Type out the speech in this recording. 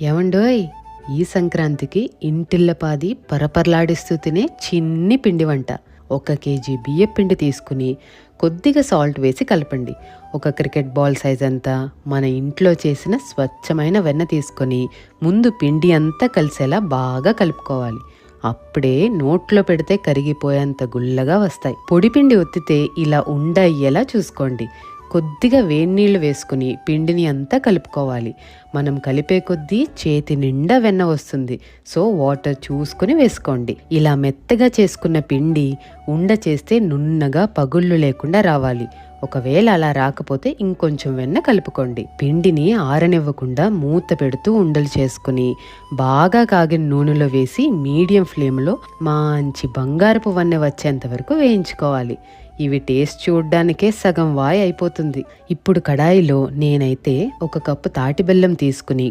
ఏమండోయ్, ఈ సంక్రాంతికి ఇంటిల్లపాది పరపరలాడిస్తూ తినే చిన్ని పిండి వంట. 1 కేజీ బియ్య పిండి తీసుకుని కొద్దిగా సాల్ట్ వేసి కలపండి. ఒక క్రికెట్ బాల్ సైజ్ అంతా మన ఇంట్లో చేసిన స్వచ్ఛమైన వెన్న తీసుకొని ముందు పిండి అంతా కలిసేలా బాగా కలుపుకోవాలి. అప్పుడే నోట్లో పెడితే కరిగిపోయేంత గుల్లగా వస్తాయి. పొడిపిండి ఒత్తితే ఇలా ఉండయ్యేలా చూసుకోండి. కొద్దిగా వేడినీళ్ళు వేసుకుని పిండిని అంతా కలుపుకోవాలి. మనం కలిపే కొద్దీ చేతి నిండా వెన్న వస్తుంది. సో వాటర్ చూసుకుని వేసుకోండి. ఇలా మెత్తగా చేసుకున్న పిండి ఉండ చేస్తే నున్నగా పగుళ్ళు లేకుండా రావాలి. ఒకవేళ అలా రాకపోతే ఇంకొంచెం వెన్న కలుపుకోండి. పిండిని ఆరనివ్వకుండా మూత పెడుతూ ఉండలు చేసుకుని బాగా కాగిన నూనెలో వేసి మీడియం ఫ్లేమ్లో మంచి బంగారపు వన్నె వచ్చేంత వరకు వేయించుకోవాలి. ఇవి టేస్ట్ చూడ్డానికే సగం వాయి అయిపోతుంది. ఇప్పుడు కడాయిలో నేనైతే 1 కప్పు తాటి బెల్లం తీసుకుని